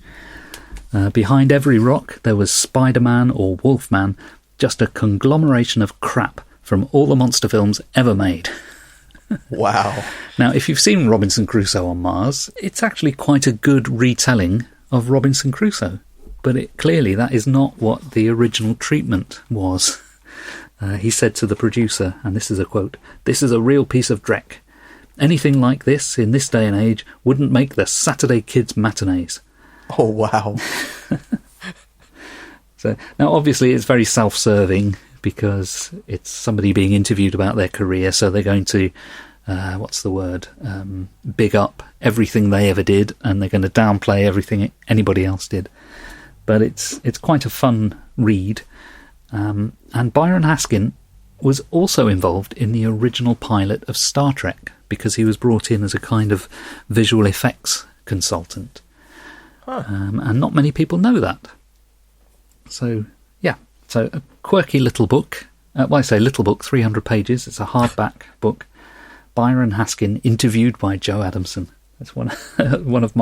Behind every rock there was Spider-Man or Wolfman, just a conglomeration of crap from all the monster films ever made. Wow. Now, if you've seen Robinson Crusoe on Mars, it's actually quite a good retelling of Robinson Crusoe. But clearly that is not what the original treatment was. He said to the producer, and this is a quote, "This is a real piece of dreck. Anything like this in this day and age wouldn't make the Saturday kids' matinees." Oh, wow. So now, obviously, it's very self-serving because it's somebody being interviewed about their career, so they're going to, big up everything they ever did, and they're going to downplay everything anybody else did. But it's quite a fun read. And Byron Haskin was also involved in the original pilot of Star Trek, because he was brought in as a kind of visual effects consultant. Huh. And not many people know that. So, yeah. So, a quirky little book. Well, I say little book, 300 pages. It's a hardback book. Byron Haskin, interviewed by Joe Adamson. That's one of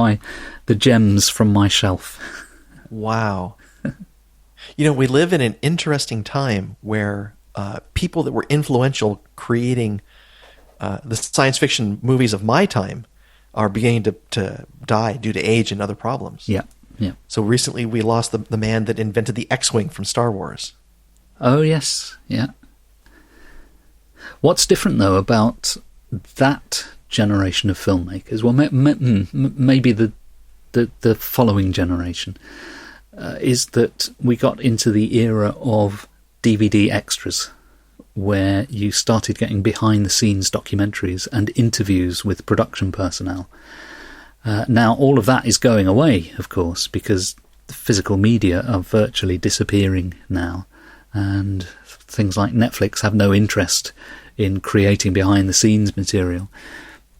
the gems from my shelf. Wow. We live in an interesting time where people that were influential creating the science fiction movies of my time are beginning to die due to age and other problems. Yeah. So recently we lost the man that invented the X-Wing from Star Wars. Oh, yes. Yeah. What's different, though, about that generation of filmmakers? Well, maybe the following generation is that we got into the era of DVD extras, where you started getting behind-the-scenes documentaries and interviews with production personnel. Now, all of that is going away, of course, because the physical media are virtually disappearing now, and things like Netflix have no interest in creating behind-the-scenes material.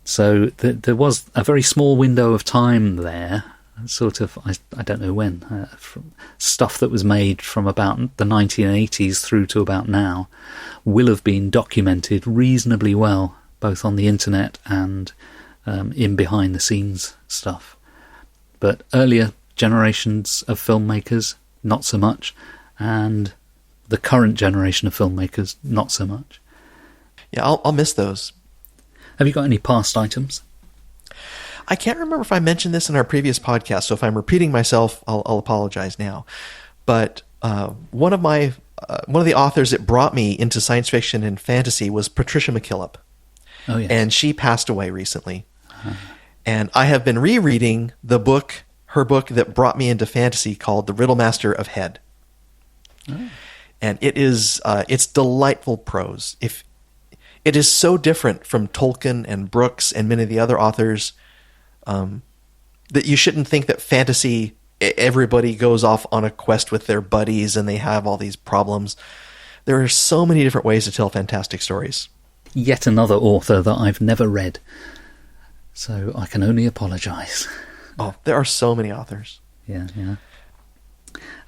So there was a very small window of time there, sort of, I don't know when, from stuff that was made from about the 1980s through to about now will have been documented reasonably well, both on the internet and in behind-the-scenes stuff. But earlier generations of filmmakers, not so much, and the current generation of filmmakers, not so much. Yeah, I'll miss those. Have you got any past items? I can't remember if I mentioned this in our previous podcast, so if I'm repeating myself, I'll apologize now. But one of the authors that brought me into science fiction and fantasy was Patricia McKillop. Oh, yes. And she passed away recently. And I have been rereading her book that brought me into fantasy called The Riddlemaster of Head. Oh. And it's delightful prose. It is so different from Tolkien and Brooks and many of the other authors that you shouldn't think that fantasy, everybody goes off on a quest with their buddies and they have all these problems. There are so many different ways to tell fantastic stories. Yet another author that I've never read, so I can only apologise. Oh, there are so many authors. Yeah.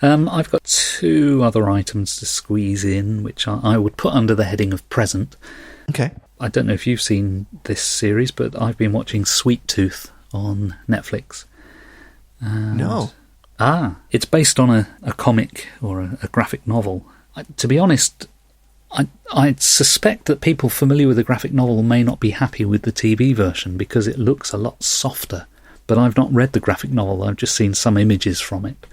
I've got two other items to squeeze in, which I would put under the heading of present. Okay. I don't know if you've seen this series, but I've been watching Sweet Tooth on Netflix. No. It's based on a comic or a graphic novel. To be honest, I suspect that people familiar with the graphic novel may not be happy with the TV version because it looks a lot softer. But I've not read the graphic novel, I've just seen some images from it.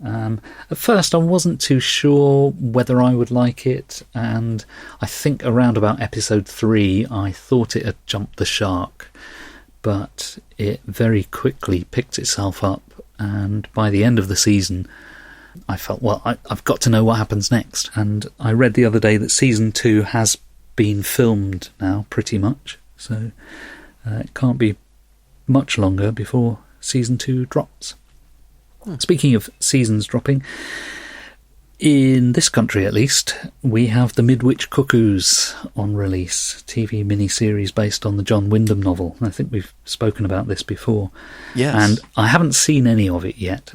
At first I wasn't too sure whether I would like it, and I think around about episode 3 I thought it had jumped the shark, but it very quickly picked itself up, and by the end of the season I felt, well, I've got to know what happens next. And I read the other day that season 2 has been filmed now, pretty much, so it can't be much longer before season 2 drops. Speaking of seasons dropping, in this country at least, we have The Midwich Cuckoos on release, TV miniseries based on the John Wyndham novel. I think we've spoken about this before. Yes. And I haven't seen any of it yet.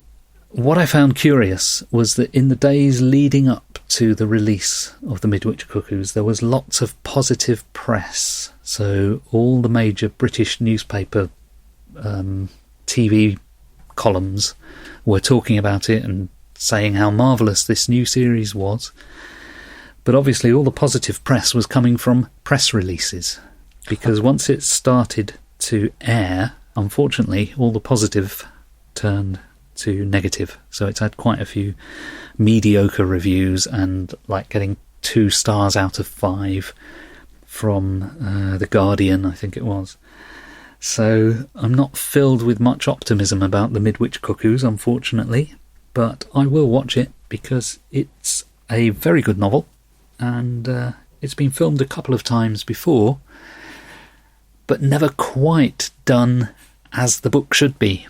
What I found curious was that in the days leading up to the release of The Midwich Cuckoos, there was lots of positive press. So all the major British newspaper TV columns were talking about it and saying how marvellous this new series was. But obviously all the positive press was coming from press releases, because once it started to air, unfortunately, all the positive turned to negative. So it's had quite a few mediocre reviews and like getting 2 stars out of 5 from The Guardian, I think it was. So I'm not filled with much optimism about The Midwich Cuckoos, unfortunately, but I will watch it because it's a very good novel, and it's been filmed a couple of times before, but never quite done as the book should be,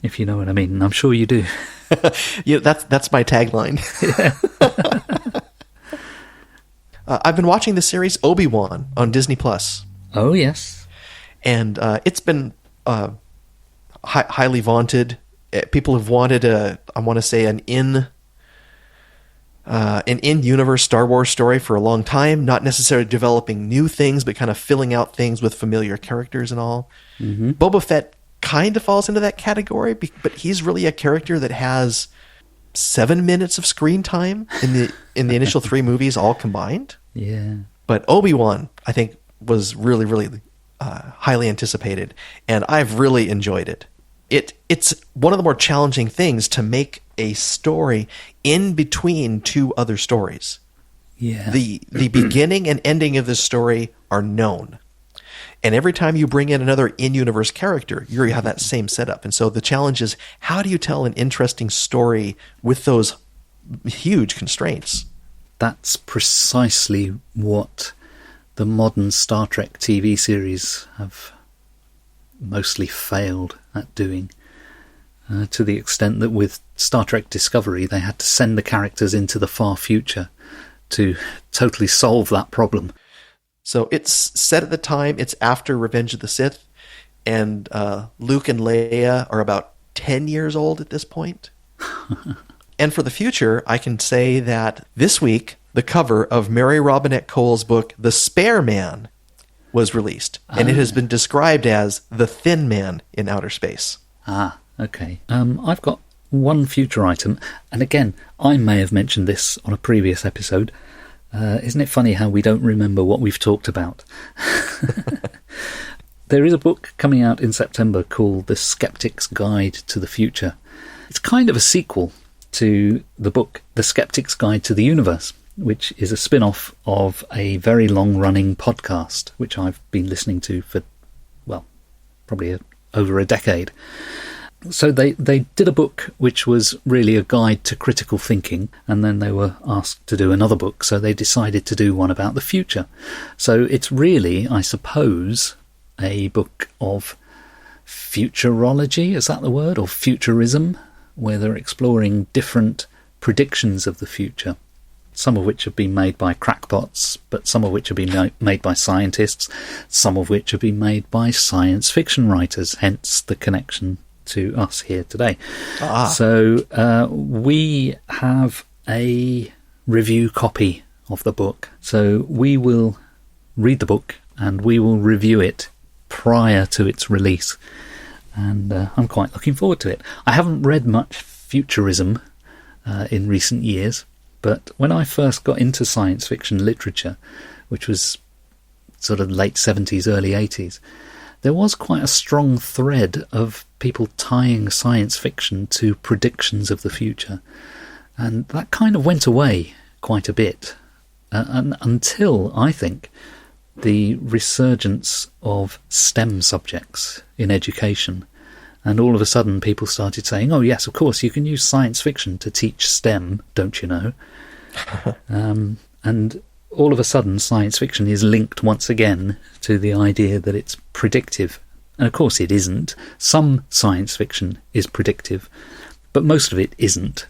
if you know what I mean. I'm sure you do. Yeah, that's my tagline. I've been watching the series Obi-Wan on Disney+. Oh, yes. And it's been highly vaunted. People have wanted an an in-universe Star Wars story for a long time, not necessarily developing new things, but kind of filling out things with familiar characters and all. Mm-hmm. Boba Fett kind of falls into that category, but he's really a character that has 7 minutes of screen time in the initial 3 movies all combined. Yeah. But Obi-Wan, I think, was really, really highly anticipated, and I've really enjoyed it. It's one of the more challenging things to make a story in between 2 other stories. Yeah. The beginning and ending of this story are known. And every time you bring in another in-universe character, you have that same setup. And so the challenge is, how do you tell an interesting story with those huge constraints? That's precisely what the modern Star Trek TV series have mostly failed at doing, to the extent that with Star Trek Discovery they had to send the characters into the far future to totally solve that problem. So it's set at the time, it's after Revenge of the Sith, and Luke and Leia are about 10 years old at this point. And for the future, I can say that this week, the cover of Mary Robinette Cole's book, The Spare Man, was released. And it has been described as the thin man in outer space. Ah, okay. I've got one future item, and again, I may have mentioned this on a previous episode. Isn't it funny how we don't remember what we've talked about? There is a book coming out in September called The Skeptic's Guide to the Future. It's kind of a sequel to the book The Skeptic's Guide to the Universe, which is a spin-off of a very long-running podcast, which I've been listening to for, well, probably over a decade. So they did a book which was really a guide to critical thinking, and then they were asked to do another book, so they decided to do one about the future. So it's really, I suppose, a book of futurology, is that the word, or futurism, where they're exploring different predictions of the future, some of which have been made by crackpots, but some of which have been made by scientists, some of which have been made by science fiction writers, hence the connection to us here today. So we have a review copy of the book. So we will read the book and we will review it prior to its release. And I'm quite looking forward to it. I haven't read much futurism in recent years, but when I first got into science fiction literature, which was sort of late 70s, early 80s, there was quite a strong thread of people tying science fiction to predictions of the future. And that kind of went away quite a bit until, I think, the resurgence of STEM subjects in education. And all of a sudden people started saying, oh yes, of course, you can use science fiction to teach STEM, don't you know? And all of a sudden science fiction is linked once again to the idea that it's predictive. And of course it isn't. Some science fiction is predictive, but most of it isn't.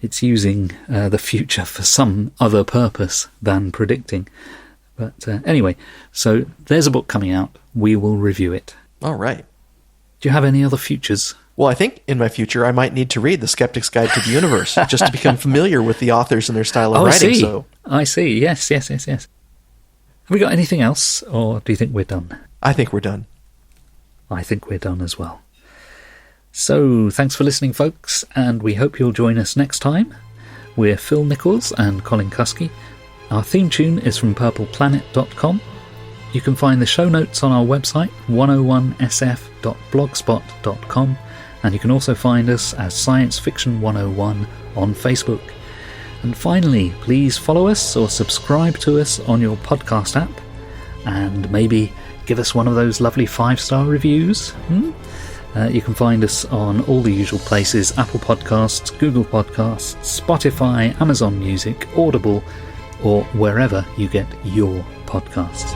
It's using the future for some other purpose than predicting. But anyway, so there's a book coming out. We will review it. All right. Do you have any other futures? Well, I think in my future I might need to read The Skeptic's Guide to the Universe just to become familiar with the authors and their style of writing. I see. Yes. Have we got anything else, or do you think we're done? I think we're done. I think we're done as well. So, thanks for listening, folks, and we hope you'll join us next time. We're Phil Nichols and Colin Kusky. Our theme tune is from purpleplanet.com. You can find the show notes on our website, 101sf.blogspot.com, and you can also find us as Science Fiction 101 on Facebook. And finally, please follow us or subscribe to us on your podcast app, and maybe give us one of those lovely 5-star reviews. You can find us on all the usual places: Apple Podcasts, Google Podcasts, Spotify, Amazon Music, Audible, or wherever you get your podcasts.